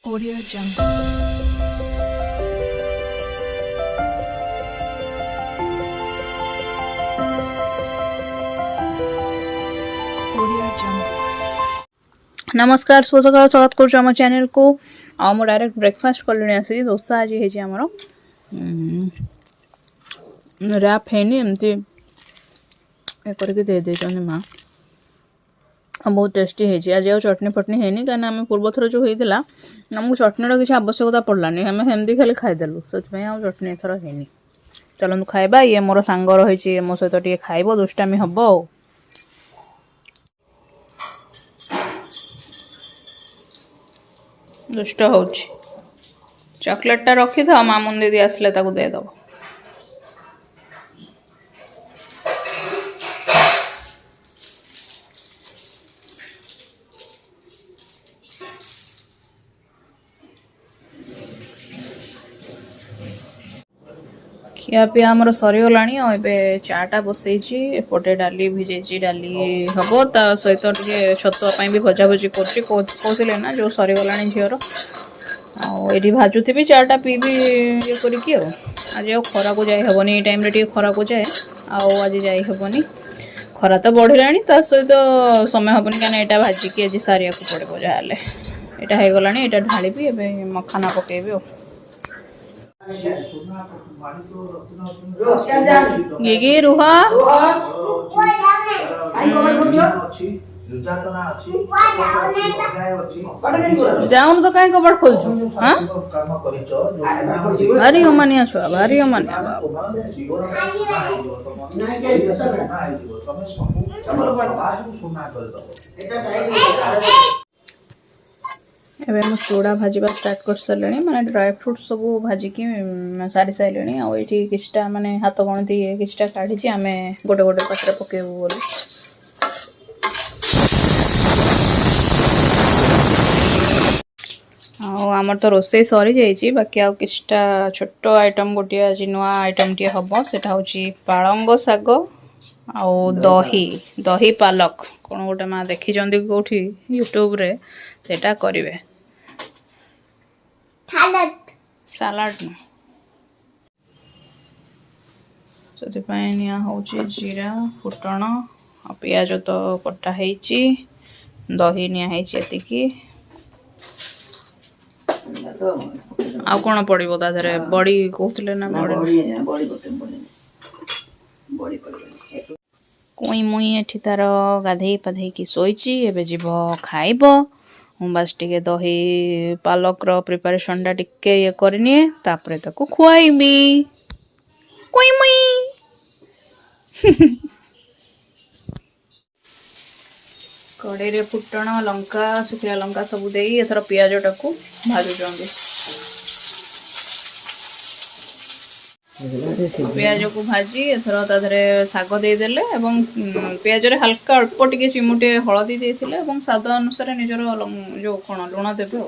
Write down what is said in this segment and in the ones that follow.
Audio Jungle. Audio Jungle. नमस्कार शुभ सकाळ स्वागत करुछु आम चैनल को आ मो डायरेक्ट ब्रेकफास्ट कलुनी आसी दोसा आज हे हमर रैप हेनी एमती ए करके दे दे जने मां बहुत टेस्टी है आज आउ चटनी फटनी है कहीं आम पूर्व थर जो होता आमको चटनीर किसी आवश्यकता पड़लानी आम सेमती खाली खाईदेलु से आउ चटनी एथर है चलतु खाइबा ये मोर सांग रही मो सहित टे खाइब दुष्टामी हम आ दुष्ट हो चॉकलेटा रखी था मामुन दीदी आसले देदब खिया पिया आमर सरीगला चाटा बसई एपटे डाली भिजे डाली हम ता सहित टे छतुआ भी भजा भजी कहते ना जो सरीगला झीर आठी भाजुथी चाटा पीबी ये करके आज खरा को जाई हेबनी ये टाइम रे खरा को जाए आज जाई हेबनी खरा तो बढ़ला ता सहित समय हेबनी क्या यहाँ भाजिकी आज सारिया को पड़े जहाँ यहाँ हो गला यहाँ ढाली मखाना पकेबी ये रुह जाऊन तो कहीं कपड़ खोलछु हाँ भारी अमानिया छुआ भारी अमानिया एबे मु चूड़ा भाजवा स्टार्ट कर सारे माने ड्राई फ्रूट सब भाजिकी सारी सारे आठी किछटा माने हाथ गणती किछटा काढ़ी आम गोटे गोटे पात्र पकेबू बोली आमर तो रोसे सरी जाइए बाकी आउ किछटा छोट आइटम गोटे आज नुआ आइटम टी हम सेटा हूँ पालंग शाग आउ दही दही पालक कौन गोटे माँ देखी कौटी यूट्यूब रे सेटा करिवे सालाड निया होची जीरा फुटण आ पियाज तो कटा हेची दही निया हेची एतिकी आ कोन पड़िबो ता धरे बड़ी कहतले ना बड़ी कोई मुई एठी तार गाधे पाधे की सोईची एबे जीव खाइब हूँ बस टिके दही पालक रो प्रिपरेशन टा टिके ये करनी तापरे ताको खुआइबी कोई मुई कड़े रे फुटण लंका सुखिया लंका सब दे एथर पियाज टाकू भाजुचंदी पियाज को भाजी एथर ताधरे शाग देदेले एवं पियाज रे हल्का अल्प टिके चिमुटे हलदी देथिले एवं स्वाद अनुसार निजर जो कोन लुण देबे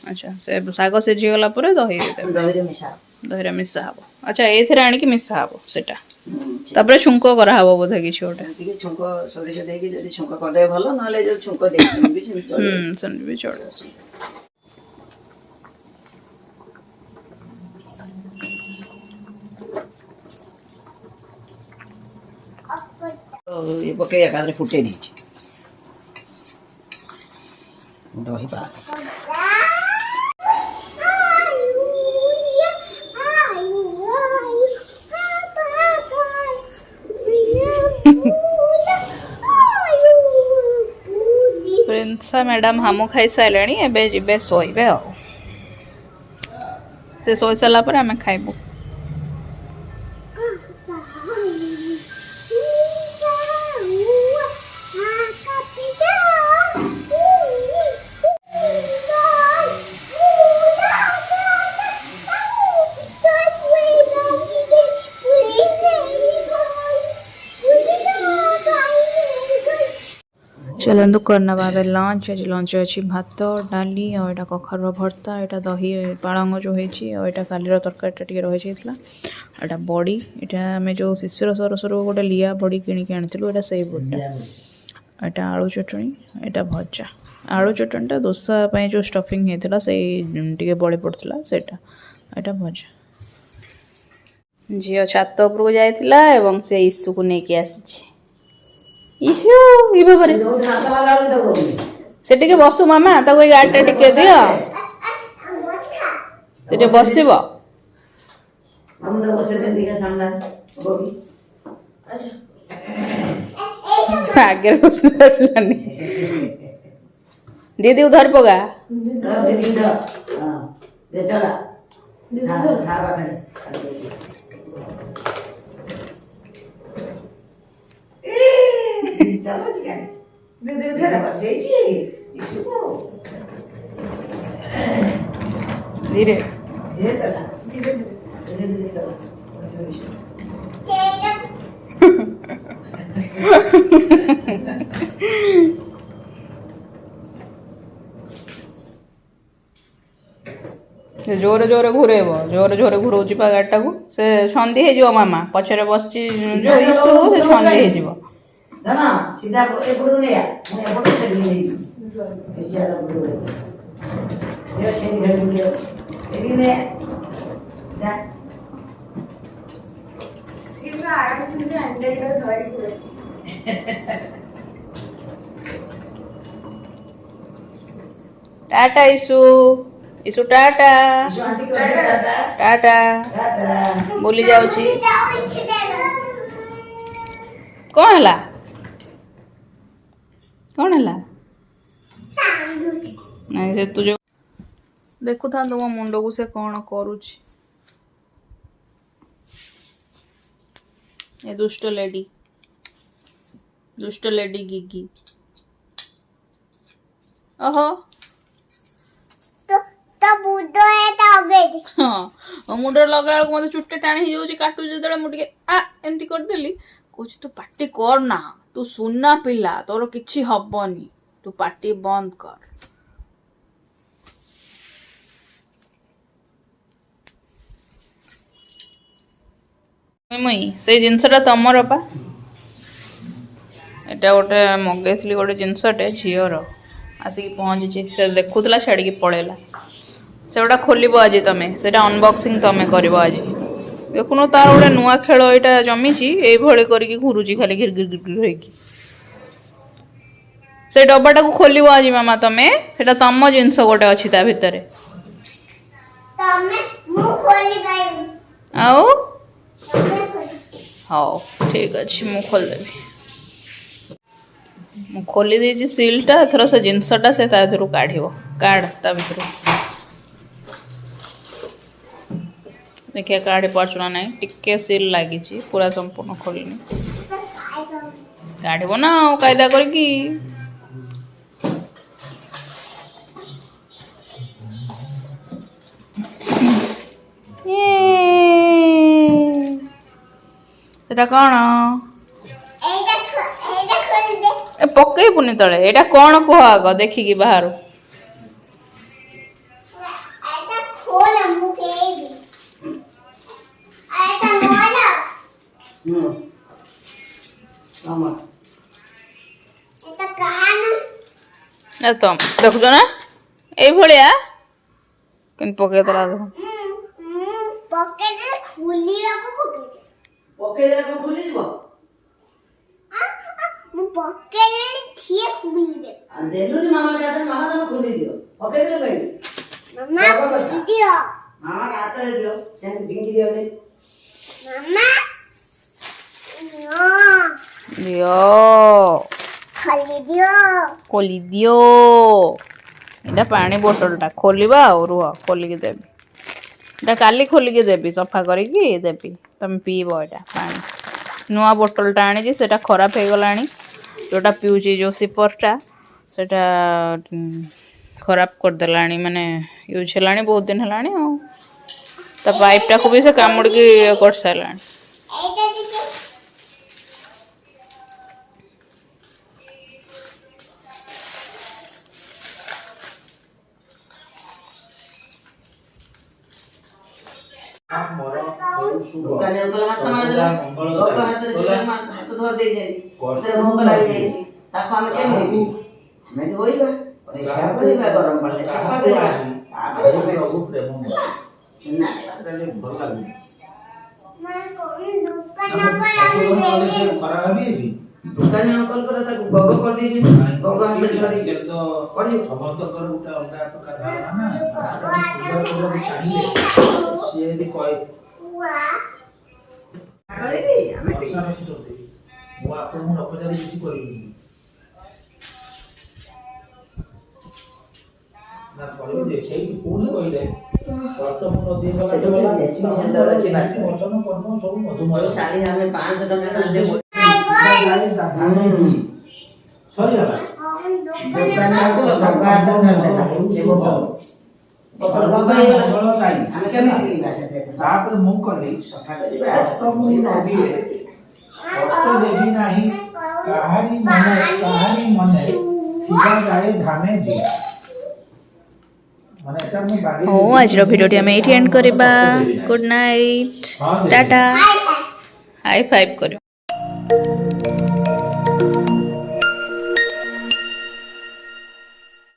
अच्छा से शाग सिझी गला परे दही देबे दही रे मिसा हबो अच्छा एथरे आनी कि मिसा हबो सेटा तापरे छुंको करा हबो बोधे कि छोटे टिके छुंको सोरी से देकी जदी छुंको कर दे भलो नले जो छुंको देकी भी सन भी छोड़े ये पके एकादरे फुटे दीची दही पा प्रिंसा मैडम हम खाई सारे एबे जिबे सोइबे से सोई सारा पर आम खाइबू चलतु करना बाबे लंच आज लंच अच्छी भात डाली और यहाँ कखार भर्ता यहाँ दही पालंग जो होता कालीर तरकारी टे रही यहाँ बड़ी यहाँ आम जो शिशिर सरसर गोटे लिया बड़ी किणिकी आनी यहाँ से बड़ा ଏଇଟା ଆଳୁ ଚଟଣି ଏଇଟା ଭଜା ଆଳୁ ଚଟଣିଟା ଦୋସା ପାଇଁ ଯେଉଁ ଷ୍ଟଫିଂ ହେଇଥିଲା ସେଇ ଟିକେ ବଳି ପଡ଼ିଥିଲା ସେଇଟା ଏଇଟା ଭଜା ଝିଅ ଛାତ ଉପରକୁ ଯାଇଥିଲା ଏବଂ ସେ ଇସୁକୁ ନେଇକି ଆସିଛି ଇସୁ ଇବାବରେ ସେ ଟିକେ ବସୁ ମାମା ତାକୁ ଏଇ ଗାଡ଼ିଟା ଟିକେ ଦିଅ ସେ ଟିକେ ବସିବ ଆଗରେ ବସି ପାରିଲାନି ଦିଦି ଧରି ପକା ଧୀରେ ଜୋରେ ଜୋରେ ଘୁରେଇବ ଜୋରେ ଜୋରେ ଘୁରଉଛି ପା ଗାଡ଼ିଟାକୁ ସେ ଛନ୍ଦି ହେଇଯିବ ମାମା ପଛରେ ବସିଛି ଯୋଉ ଇସୁ ସେ ଛନ୍ଦି ହେଇଯିବ ସିଧା ଏପଟକୁ ନେଇ ମୁଁ ଏପଟକୁ ସେଠି ନେଇଯିବି टाटा इशू इशू टाटा टाटा बोली जाउची कौन है नहीं से तू जो देखु था तुम मुंड को से कौन करुची ये दुष्ट लेडी गिगी ओहो हाँ मुंड लगा मत चुट्टे टाणी हो काटू जो मुझे एमती करदेली कौच तू पार्टी कर ना तू सुना पिला तोर किछि हबनी तू पार्टी बंद कर मुई से जिनसटा तमर पा एटा गोटे मगेली गोटे जिनसटे झीर आसिक पहुँची से देखुला छाड़ी पड़ेगा से गोटा खोल आज तुम से अनबक्सिंग तुम कर आज देखुन तार गोटे नुआ खेल यहाँ जमी ये करके घुरुची खाली घिर घिर घिर होगी से डब्बाटा को खोल आज मामा तुम से तुम जिनस गोटे अच्छी ता भितर आओ हाँ ठीक अच्छे मु खोलदेवी मु खोली देछि सीलटा एथर से जिनसटा से ता भितरु काढिबो काढ ता भितरु देखिए काढी पाछुना नहीं टिके सील लागी पूरा संपूर्ण खोलनी काढिबो ना कायदा करकी सेटा कौन पकई पुनी तले एटा कौन कह आग देखिकी बाहर तुम देखुच ना ये कि पकई देला खोली दियो एटा पानी बोतलटा खोलिबा और रुह खोलिकी देबी एटा काली खोलिकी देबी सफा करिकी देबी तुम पीब एटा पानी नुआ बोतलटा आनी सेटा खराब हो गलानी जोटा पिउची जो सिपरटा सेटा खराब कर देलानी माने यूज हेलानी बहुत दिन हेलानी आ ता पाइपटा को भी से कामुड़ी कर सारानी ତାକୁ ଆମେ କେମିତି ପିଇବା? ଆମେ ଧୋଇବା, ପରିଷ୍କାର କରିବା, ଗରମ ପାଣିରେ ସଫା କରିବା, ତାପରେ ଆମେ ଚୁନା ଦେବା। ଭଲ ଲାଗୁନି ଖରାପ ଭାବିବେ ଦୋକାନୀ ଅଙ୍କଲ ପରା ତାକୁ ଗଗ କରିଦେଇଛି, ଗଗ ହାତରେ ଧରିକି ପଡ଼ିବ। ସମସ୍ତଙ୍କର ଗୋଟେ ଅଲଗା ପ୍ରକାର ଧାରଣା ନା ସୁନ୍ଦର କରିବାକୁ ଚାହିଁଲେ ସିଏ ଯଦି କହେ କରିକି ଆମେ ଭରସା ରଖିଛନ୍ତି ମୁଁ ଆପଣଙ୍କୁ ନ ପଚାରି କିଛି କରିବିନି ନା କରିବି ଯେ ସେଇଠି ପୁଣି କହିଲେ ବର୍ତ୍ତମାନ ନଦୀ ବଚନ କର୍ମ ସବୁ ମଧୁମୟ ଶାଢ଼ୀ ଆମେ 500 ଟଙ୍କା ସରିଗଲା ଦୋକାନୀ ଅଙ୍କଲ ଗଗ ହାତରେ ଧରିଦେଲା ଏ ବୋତଲ ମଙ୍ଗଳଦାୟୀ ଆମେ କେମିତି ପିଇବା ସେଥିରେ? ତାପରେ ମୁଁ କଲି ସଫା କରିବା, ଅଷ୍ଟମୀ ନଦୀରେ କଷ୍ଟ ଦେଖି ନାହିଁ କାହାରି ମନେ ଥିବା ଯାଏ ଧାମେ ଯିବା ମାନେ এটা ମୁଁ ବାଗେଇ ହଉ ଆଜିର ଭିଡ଼ିଓଟି ଆମେ ଏଇଠି ଏଣ୍ଡ କରିବା। Good night, tata, high five କରିବ।